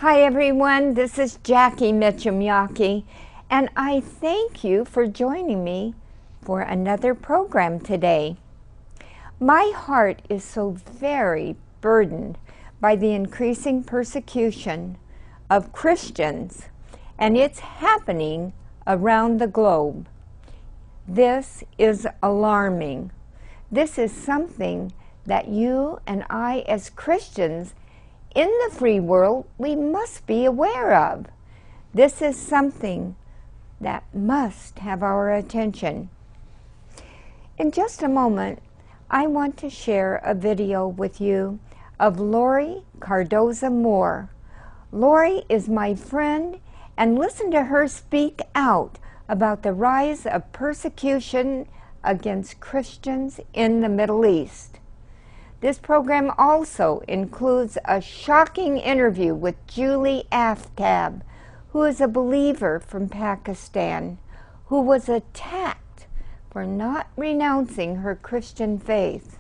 Hi everyone, this is Jackie Mitchum Yockey, and I thank you for joining me for another program today. My heart is so very burdened by the increasing persecution of Christians, and it's happening around the globe. This is alarming. This is something that you and I as Christians in the free world, we must be aware of. This is something that must have our attention. In just a moment, I want to share a video with you of Lori Cardoza Moore. Lori is my friend, and listen to her speak out about the rise of persecution against Christians in the Middle East. This program also includes a shocking interview with Julie Aftab, who is a believer from Pakistan, who was attacked for not renouncing her Christian faith.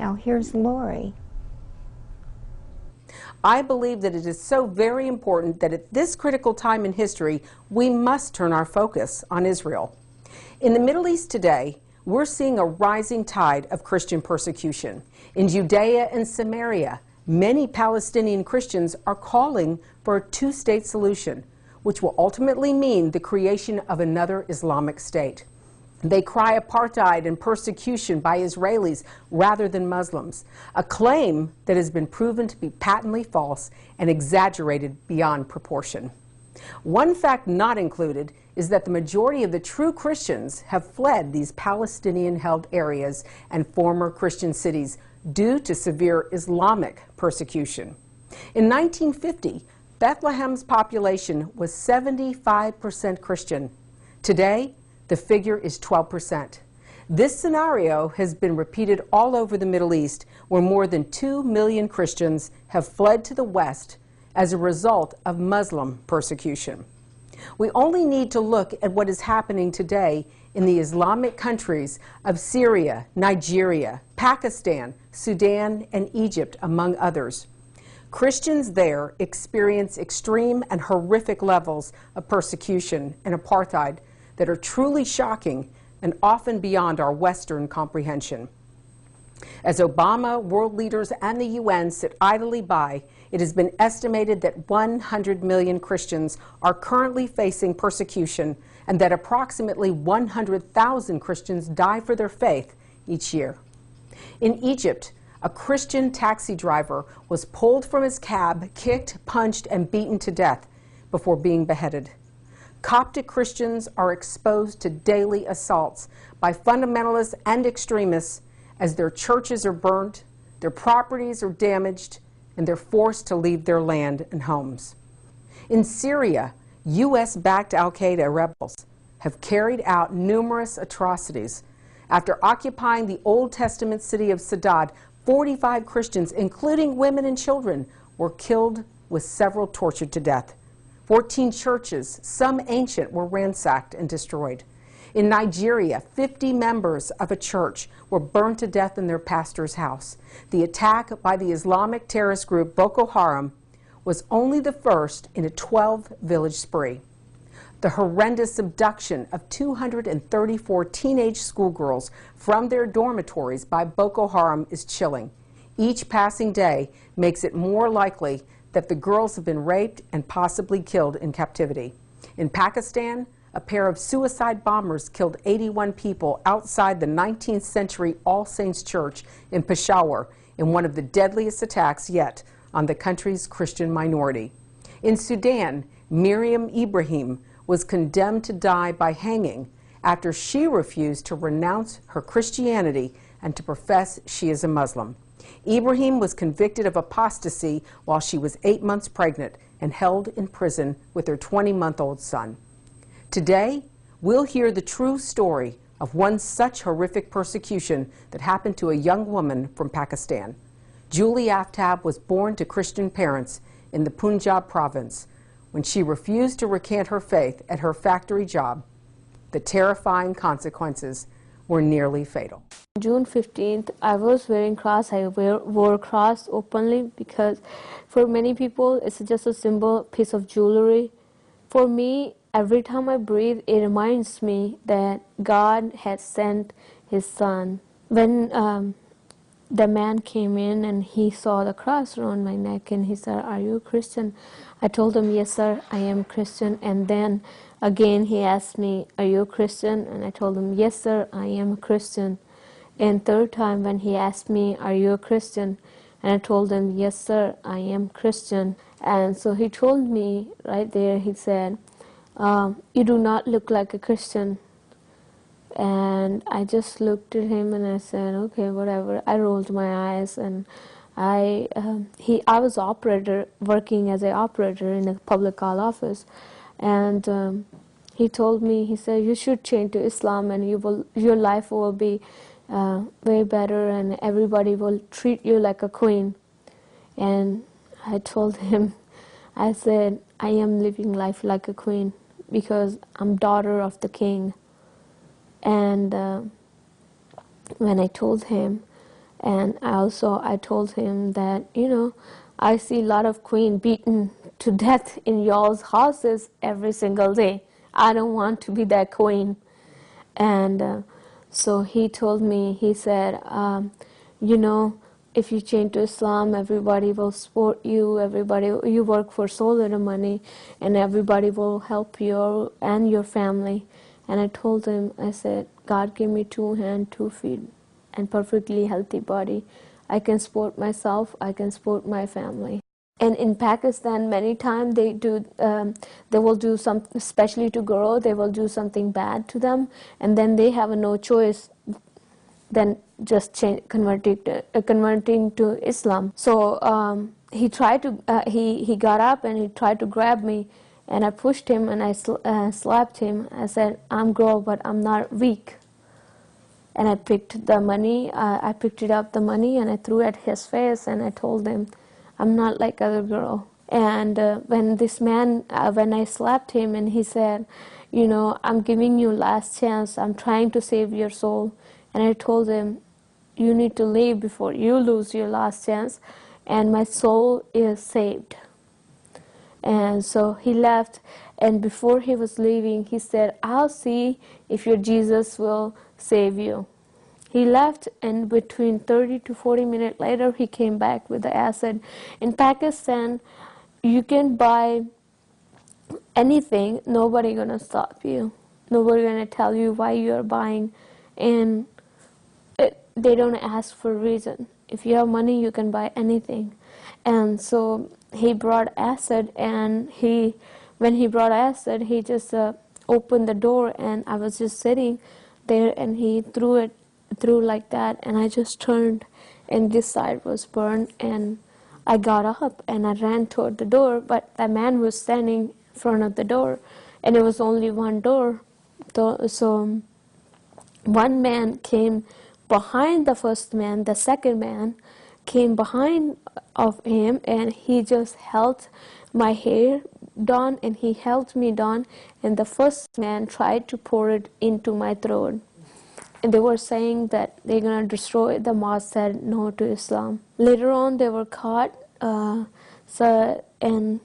Now here's Lori. I believe that it is so very important that at this critical time in history, we must turn our focus on Israel. In the Middle East today, we're seeing a rising tide of Christian persecution. In Judea and Samaria, many Palestinian Christians are calling for a two-state solution, which will ultimately mean the creation of another Islamic state. They cry apartheid and persecution by Israelis rather than Muslims, a claim that has been proven to be patently false and exaggerated beyond proportion. One fact not included is that the majority of the true Christians have fled these Palestinian-held areas and former Christian cities due to severe Islamic persecution. In 1950, Bethlehem's population was 75% Christian. Today, the figure is 12%. This scenario has been repeated all over the Middle East, where more than 2 million Christians have fled to the West as a result of Muslim persecution. We only need to look at what is happening today in the Islamic countries of Syria, Nigeria, Pakistan, Sudan, and Egypt, among others. Christians there experience extreme and horrific levels of persecution and apartheid that are truly shocking and often beyond our Western comprehension. As Obama, world leaders, and the UN sit idly by, it has been estimated that 100 million Christians are currently facing persecution and that approximately 100,000 Christians die for their faith each year. In Egypt, a Christian taxi driver was pulled from his cab, kicked, punched, and beaten to death before being beheaded. Coptic Christians are exposed to daily assaults by fundamentalists and extremists as their churches are burned, their properties are damaged, and they're forced to leave their land and homes. In Syria, U.S.-backed al-Qaeda rebels have carried out numerous atrocities. After occupying the Old Testament city of Saddad, 45 Christians, including women and children, were killed with several tortured to death. 14 churches, some ancient, were ransacked and destroyed. In Nigeria, 50 members of a church were burned to death in their pastor's house. The attack by the Islamic terrorist group Boko Haram was only the first in a 12-village spree. The horrendous abduction of 234 teenage schoolgirls from their dormitories by Boko Haram is chilling. Each passing day makes it more likely that the girls have been raped and possibly killed in captivity. In Pakistan, a pair of suicide bombers killed 81 people outside the 19th century All Saints Church in Peshawar in one of the deadliest attacks yet on the country's Christian minority. In Sudan, Miriam Ibrahim was condemned to die by hanging after she refused to renounce her Christianity and to profess she is a Muslim. Ibrahim was convicted of apostasy while she was 8 months pregnant and held in prison with her 20-month-old son. Today, we'll hear the true story of one such horrific persecution that happened to a young woman from Pakistan. Julie Aftab was born to Christian parents in the Punjab province. When she refused to recant her faith at her factory job, the terrifying consequences were nearly fatal. June 15th, I was wearing cross. I wore cross openly because for many people it's just a simple piece of jewelry. For me, every time I breathe, it reminds me that God had sent His Son. When the man came in and he saw the cross around my neck and he said, "Are you a Christian?" I told him, "Yes, sir, I am Christian." And then again he asked me, "Are you a Christian?" And I told him, "Yes, sir, I am a Christian." And third time when he asked me, "Are you a Christian?" And I told him, "Yes, sir, I am Christian." And so he told me right there, he said, "You do not look like a Christian." And I just looked at him and I said, "Okay, whatever." I rolled my eyes and I was working as an operator in a public call office, and he told me, he said, "You should change to Islam and your life will be way better and everybody will treat you like a queen." And I told him, I said, "I am living life like a queen because I'm daughter of the king." And when I told him, and I told him that, I see a lot of queen beaten to death in y'all's houses every single day. I don't want to be that queen. And so he told me, he said, if you change to Islam, everybody will support you, you work for so little money, and everybody will help you and your family. And I told him, I said, God gave me 2 hands, 2 feet, and perfectly healthy body. I can support myself, I can support my family. And in Pakistan, many times they will do some, especially to girls, they will do something bad to them, and then they have no choice than just converting to Islam. So he tried to, he got up and he tried to grab me, and I pushed him and I slapped him. I said, "I'm girl, but I'm not weak." And I picked the money, I picked it up the money and I threw it at his face and I told him, "I'm not like other girl." And when this man, when I slapped him and he said, "I'm giving you last chance, I'm trying to save your soul." And I told him, "You need to leave before you lose your last chance, and my soul is saved." And so he left, and before he was leaving, he said, "I'll see if your Jesus will save you." He left, and between 30 to 40 minutes later, he came back with the acid. In Pakistan, you can buy anything, nobody gonna stop you. Nobody gonna tell you why you're buying, and they don't ask for a reason. If you have money, you can buy anything. And so he brought acid, and when he brought acid, he just opened the door, and I was just sitting there, and he threw it through like that, and I just turned, and this side was burned, and I got up and I ran toward the door, but that man was standing in front of the door, and it was only one door. So one man came behind the first man, the second man came behind of him, and he just held my hair down, and he held me down, and the first man tried to pour it into my throat. And they were saying that they're going to destroy it. The mosque said no to Islam. Later on, they were caught, and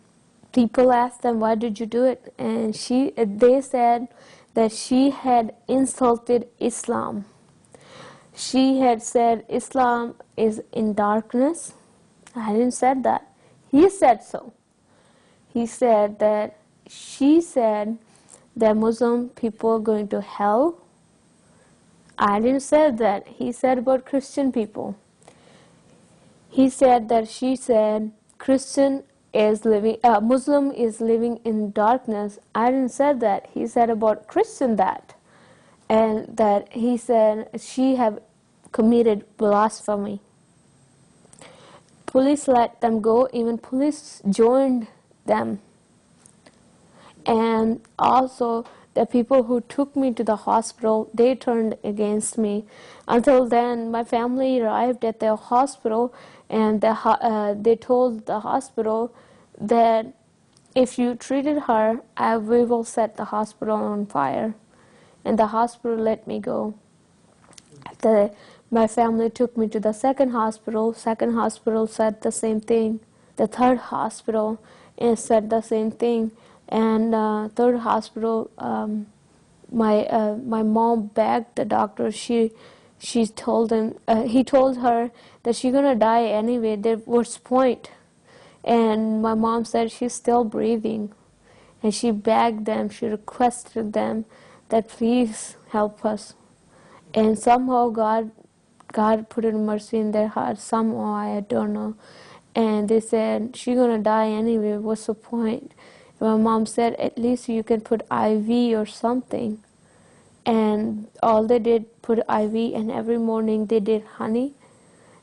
people asked them, "Why did you do it?" And they said that she had insulted Islam. She had said Islam is in darkness. I didn't say that. He said so. He said that she said that Muslim people are going to hell. I didn't say that. He said about Christian people. He said that she said Muslim is living in darkness. I didn't say that. He said about Christian that. And that he said she have committed blasphemy. Police let them go. Even police joined them. And also the people who took me to the hospital, they turned against me. Until then, my family arrived at the hospital, and they told the hospital that if you treated her, we will set the hospital on fire. And the hospital let me go. My family took me to the second hospital. Second hospital said the same thing. The third hospital said the same thing. And third hospital, my mom begged the doctor. She told him, he told her that she's gonna die anyway. There was point. And my mom said she's still breathing. And she begged them, she requested them that please help us. And somehow God put a mercy in their heart. Somehow, I don't know. And they said, she's gonna die anyway, what's the point? And my mom said, at least you can put IV or something. And all they did, put IV, and every morning they did honey.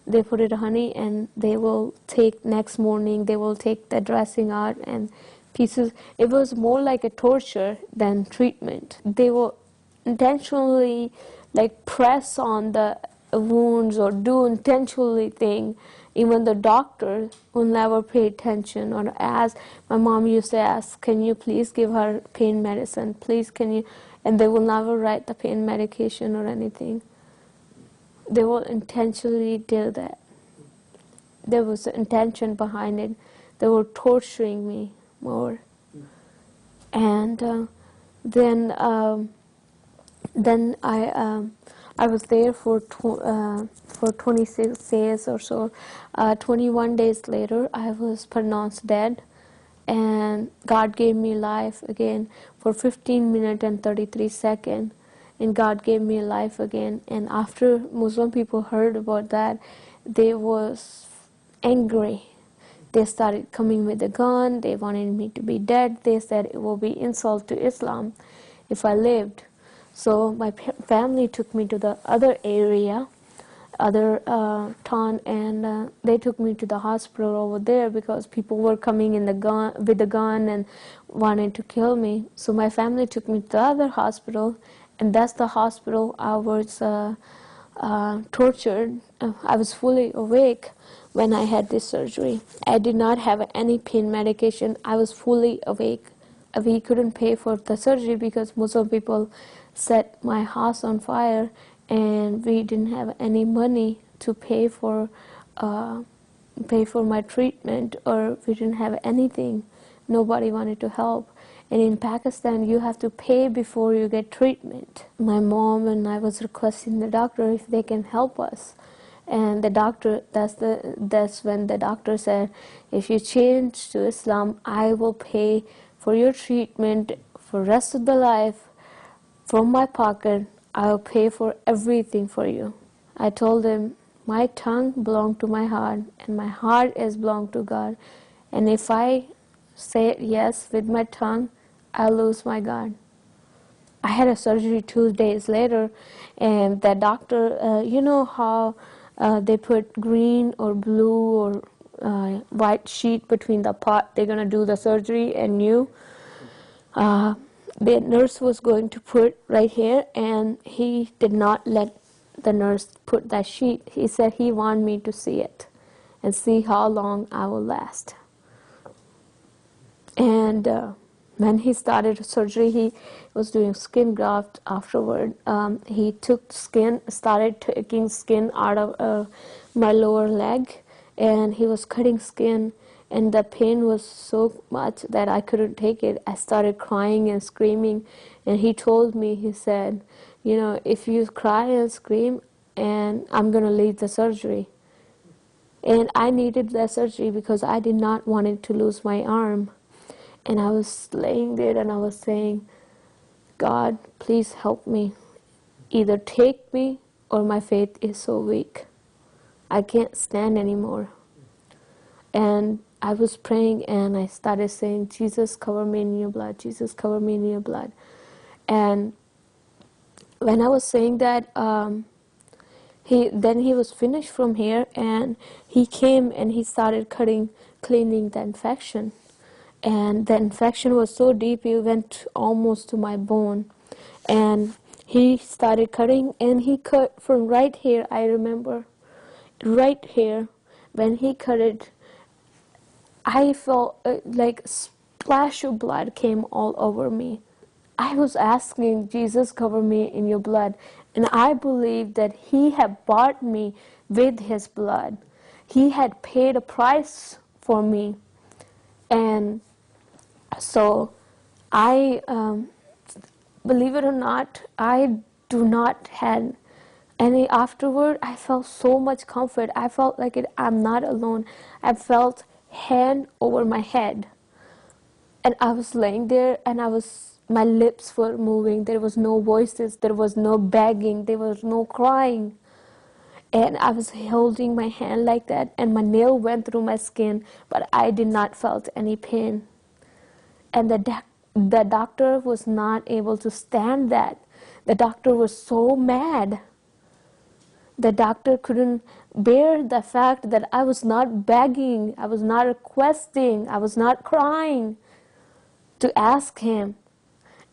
They put it honey, and they will take, next morning, they will take the dressing out and pieces. It was more like a torture than treatment. They will intentionally like press on the wounds or do intentionally thing. Even the doctor will never pay attention or ask. My mom used to ask, can you please give her pain medicine? Please, can you? And they will never write the pain medication or anything. They will intentionally do that. There was an intention behind it. They were torturing me more. And then I was there for 26 days or so. 21 days later, I was pronounced dead, and God gave me life again for 15 minutes and 33 seconds. And God gave me life again. And after Muslim people heard about that, they was angry. They started coming with a gun. They wanted me to be dead. They said it will be insult to Islam if I lived. So my family took me to the other area, other town, and they took me to the hospital over there because people were coming in with the gun and wanted to kill me. So my family took me to the other hospital, and that's the hospital I was tortured. I was fully awake when I had this surgery. I did not have any pain medication. I was fully awake. We couldn't pay for the surgery because Muslim people set my house on fire, and we didn't have any money to pay for my treatment, or we didn't have anything. Nobody wanted to help. And in Pakistan, you have to pay before you get treatment. My mom and I was requesting the doctor if they can help us. And the doctor, that's when the doctor said, if you change to Islam, I will pay for your treatment for rest of the life from my pocket. I'll pay for everything for you. I told him, my tongue belonged to my heart, and my heart is belonged to God. And if I say yes with my tongue, I'll lose my God. I had a surgery 2 days later, and the doctor, you know how they put green or blue or white sheet between the part they're going to do the surgery and you? The nurse was going to put right here, and he did not let the nurse put that sheet. He said he wanted me to see it and see how long I will last. And when he started surgery, he was doing skin graft afterward. He started taking skin out of my lower leg, and he was cutting skin, and the pain was so much that I couldn't take it. I started crying and screaming, and he told me, he said, you know, if you cry and scream, and I'm going to leave the surgery. And I needed that surgery because I did not want to lose my arm. And I was laying there and I was saying, God, please help me. Either take me or my faith is so weak. I can't stand anymore. And I was praying and I started saying, Jesus, cover me in your blood. Jesus, cover me in your blood. And when I was saying that, then he was finished from here, and he came and he started cleaning the infection. And the infection was so deep, it went almost to my bone. And he started cutting, and he cut from right here, I remember, right here. When he cut it, I felt like a splash of blood came all over me. I was asking, Jesus, cover me in your blood. And I believe that He had bought me with His blood. He had paid a price for me. And so I, believe it or not, I do not had any afterward. I felt so much comfort. I felt like I'm not alone. I felt hand over my head. And I was laying there and my lips were moving. There was no voices. There was no begging. There was no crying. And I was holding my hand like that, and my nail went through my skin, but I did not felt any pain. And the doctor was not able to stand that. The doctor was so mad. The doctor couldn't bear the fact that I was not begging, I was not requesting, I was not crying to ask him.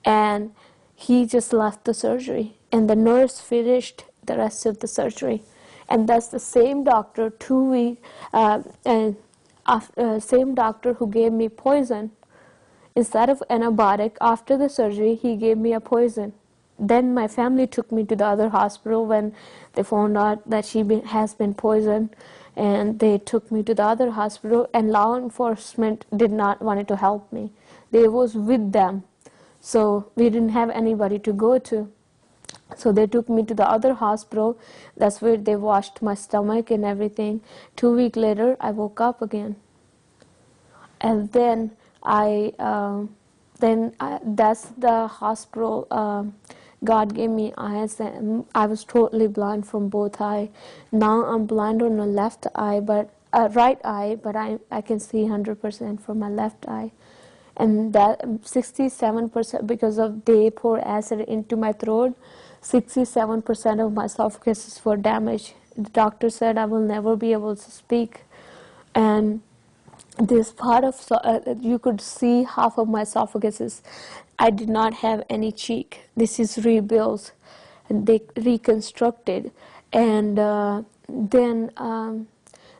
And he just left the surgery, and the nurse finished the rest of the surgery. And that's the same doctor, same doctor who gave me poison. Instead of antibiotic, after the surgery, he gave me a poison. Then my family took me to the other hospital when they found out that has been poisoned, and they took me to the other hospital, and law enforcement did not want to help me. They was with them, so we didn't have anybody to go to. So they took me to the other hospital. That's where they washed my stomach and everything. 2 weeks later, I woke up again. And then that's the hospital. God gave me eyes, and I was totally blind from both eyes. Now I'm blind on the left eye, but right eye, but I can see 100% from my left eye. And that 67%, because of they pour acid into my throat, 67% of my esophagus were damaged. The doctor said I will never be able to speak. And this part of, you could see half of my esophagus. I did not have any cheek. This is rebuilt, and they reconstructed. And then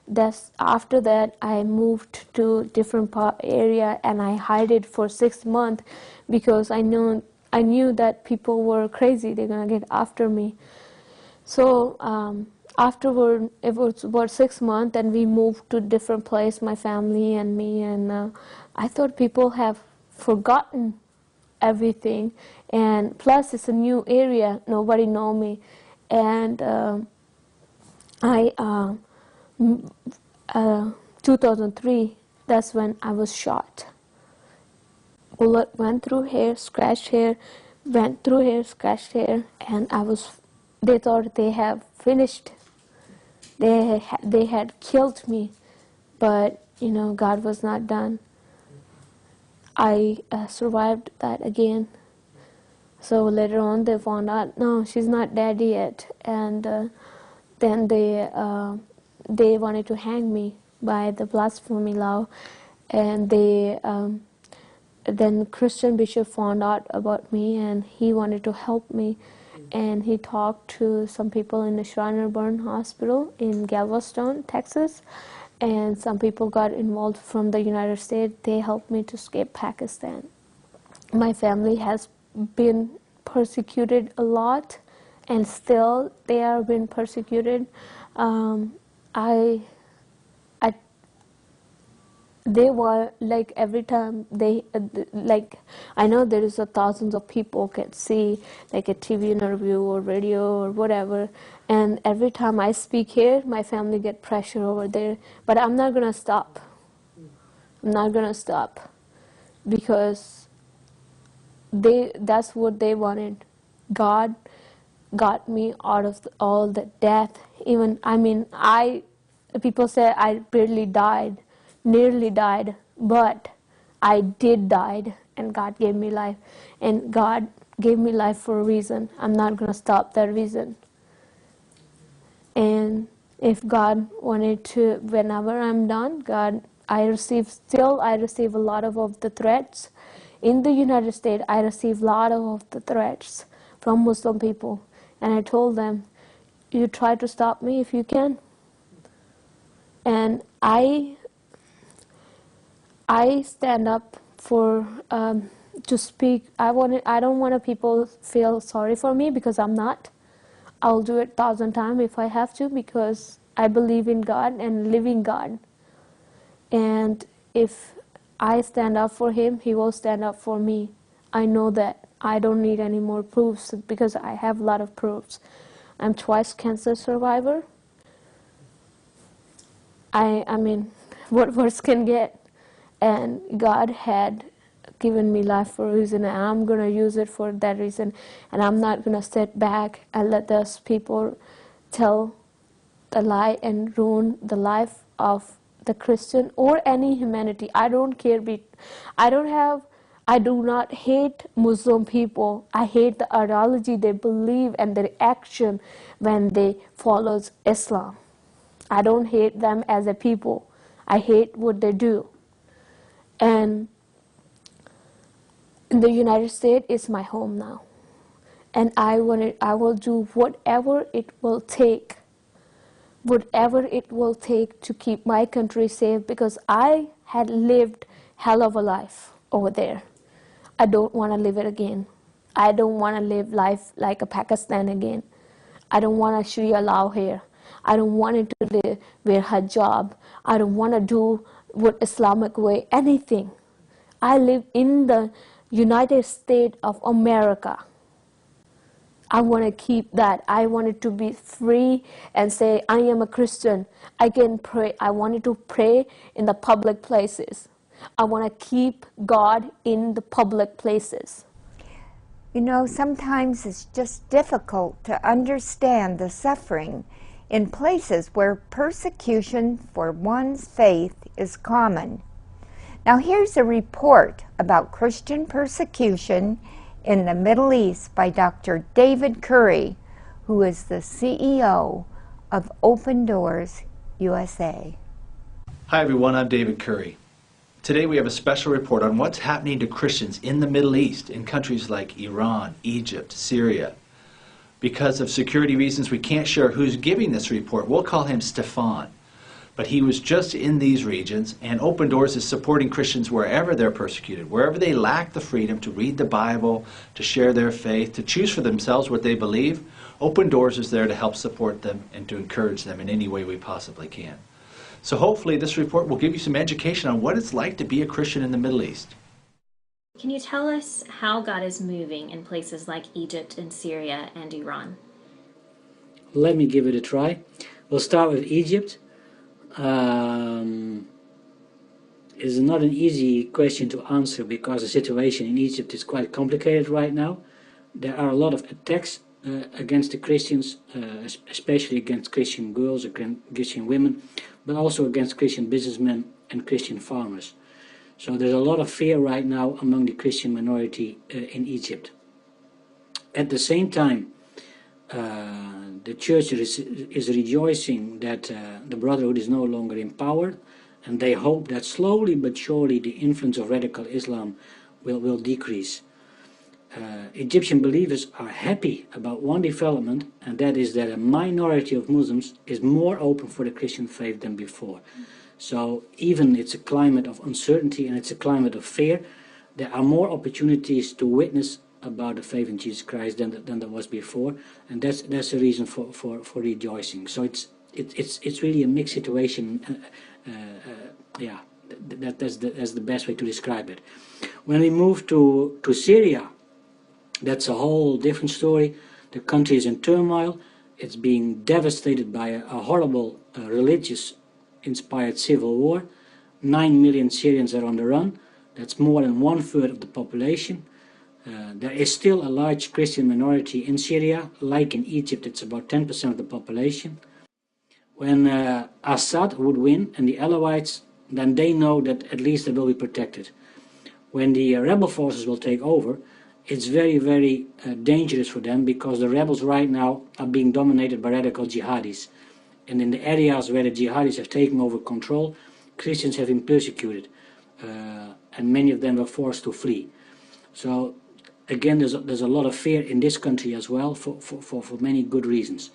that's after that I moved to different area, and I hid it for 6 months because I knew that people were crazy. They're gonna get after me. So afterward, it was about 6 months, and we moved to different place, my family and me. And I thought people have forgotten everything, and plus it's a new area, nobody know me. And 2003, that's when I was shot. Bullet went through here, scratched here, went through here, scratched here, and they thought they have finished. They had killed me, but God was not done. I survived that again. So later on they found out, no, she's not dead yet. And then they wanted to hang me by the blasphemy law. And then Christian bishop found out about me, and he wanted to help me. And he talked to some people in the Shriner Burn Hospital in Galveston, Texas. And some people got involved from the United States. They helped me to escape Pakistan. My family has been persecuted a lot, and still they are being persecuted. They were like, every time they like, I know there is thousands of people can see like a TV interview or radio or whatever, and every time I speak here, my family get pressure over there. But I'm not gonna stop. I'm not gonna stop, because that's what they wanted. God got me out of all the death. Even people say I barely died, nearly died, but I did died, and God gave me life. And God gave me life for a reason. I'm not going to stop that reason. And if God wanted to, whenever I'm done, I receive a lot of the threats. In the United States, I receive a lot of the threats from Muslim people. And I told them, you try to stop me if you can. And I stand up for to speak. I don't want people feel sorry for me, because I'm not. I'll do it 1,000 times if I have to, because I believe in God and living God. And if I stand up for him, he will stand up for me. I know that. I don't need any more proofs because I have a lot of proofs. I'm twice cancer survivor. I mean, what worse can get? And God had given me life for a reason, and I'm going to use it for that reason. And I'm not going to sit back and let those people tell the lie and ruin the life of the Christian or any humanity. I don't care. I do not hate Muslim people. I hate the ideology they believe and their action when they follow Islam. I don't hate them as a people. I hate what they do. And the United States is my home now. And I will do whatever it will take to keep my country safe, because I had lived hell of a life over there. I don't want to live it again. I don't want to live life like a Pakistan again. I don't want to Sharia law here. I don't want it to wear hijab. I don't want to do what Islamic way, anything. I live in the United States of America. I want to keep that. I wanted to be free and say, I am a Christian. I can pray. I wanted to pray in the public places. I want to keep God in the public places. You know, sometimes it's just difficult to understand the suffering in places where persecution for one's faith is common. Now here's a report about Christian persecution in the Middle East by Dr. David Curry, who is the CEO of Open Doors USA. Hi everyone, I'm David Curry. Today we have a special report on what's happening to Christians in the Middle East, in countries like Iran, Egypt, Syria. Because of security reasons, we can't share who's giving this report. We'll call him Stefan. But he was just in these regions, and Open Doors is supporting Christians wherever they're persecuted, wherever they lack the freedom to read the Bible, to share their faith, to choose for themselves what they believe. Open Doors is there to help support them and to encourage them in any way we possibly can. So hopefully this report will give you some education on what it's like to be a Christian in the Middle East. Can you tell us how God is moving in places like Egypt and Syria and Iran? Let me give it a try. We'll start with Egypt. It's not an easy question to answer because the situation in Egypt is quite complicated right now. There are a lot of attacks against the Christians, especially against Christian girls, against Christian women, but also against Christian businessmen and Christian farmers. So there's a lot of fear right now among the Christian minority in Egypt. At the same time, the church is rejoicing that the Brotherhood is no longer in power, and they hope that slowly but surely the influence of radical Islam will decrease. Egyptian believers are happy about one development, and that is that a minority of Muslims is more open for the Christian faith than before. So even it's a climate of uncertainty and it's a climate of fear, there are more opportunities to witness about the faith in Jesus Christ than there was before, and that's a reason for rejoicing. So it's really a mixed situation. Yeah, that's the best way to describe it. When we move to Syria, that's a whole different story. The country is in turmoil. It's being devastated by a horrible religious-inspired civil war. 9 million Syrians are on the run. That's more than 1/3 of the population. There is still a large Christian minority in Syria. Like in Egypt, it's about 10% of the population. When Assad would win and the Alawites, then they know that at least they will be protected. When the rebel forces will take over, it's very, very dangerous for them, because the rebels right now are being dominated by radical jihadis. And in the areas where the jihadis have taken over control, Christians have been persecuted, and many of them were forced to flee. So again, there's a lot of fear in this country as well, for many good reasons.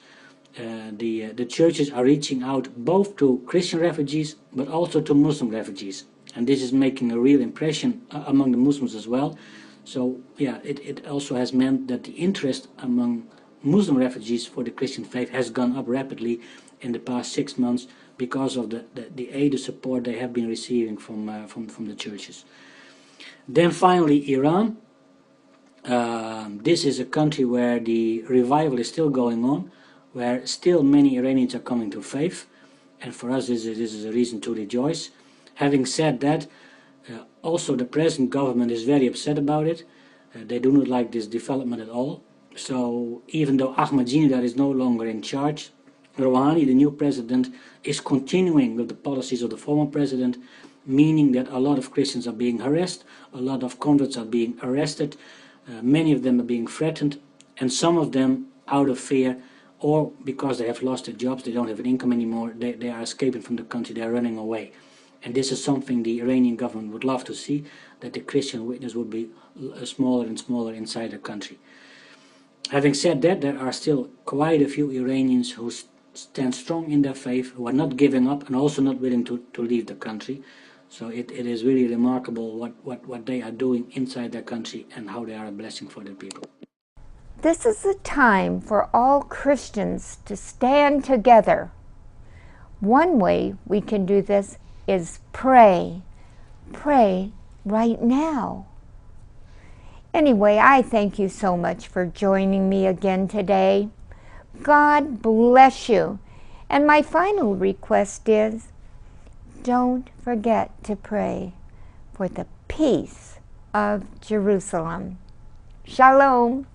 The churches are reaching out both to Christian refugees but also to Muslim refugees, and this is making a real impression among the Muslims as well. So yeah, it also has meant that the interest among Muslim refugees for the Christian faith has gone up rapidly in the past 6 months because of the aid and support they have been receiving from the churches. Then finally, Iran. This is a country where the revival is still going on, where still many Iranians are coming to faith, and for us this is a reason to rejoice. Having said that, also the present government is very upset about it. They do not like this development at all. So even though Ahmadinejad is no longer in charge, Rouhani, the new president, is continuing with the policies of the former president, meaning that a lot of Christians are being harassed, a lot of converts are being arrested, many of them are being threatened, and some of them, out of fear or because they have lost their jobs, they don't have an income anymore, they are escaping from the country, they are running away. And this is something the Iranian government would love to see, that the Christian witness would be smaller and smaller inside the country. Having said that, there are still quite a few Iranians who stand strong in their faith, who are not giving up and also not willing to leave the country. So it is really remarkable what they are doing inside their country and how they are a blessing for their people. This is a time for all Christians to stand together. One way we can do this is pray. Pray right now. Anyway, I thank you so much for joining me again today. God bless you. And my final request is, don't forget to pray for the peace of Jerusalem. Shalom.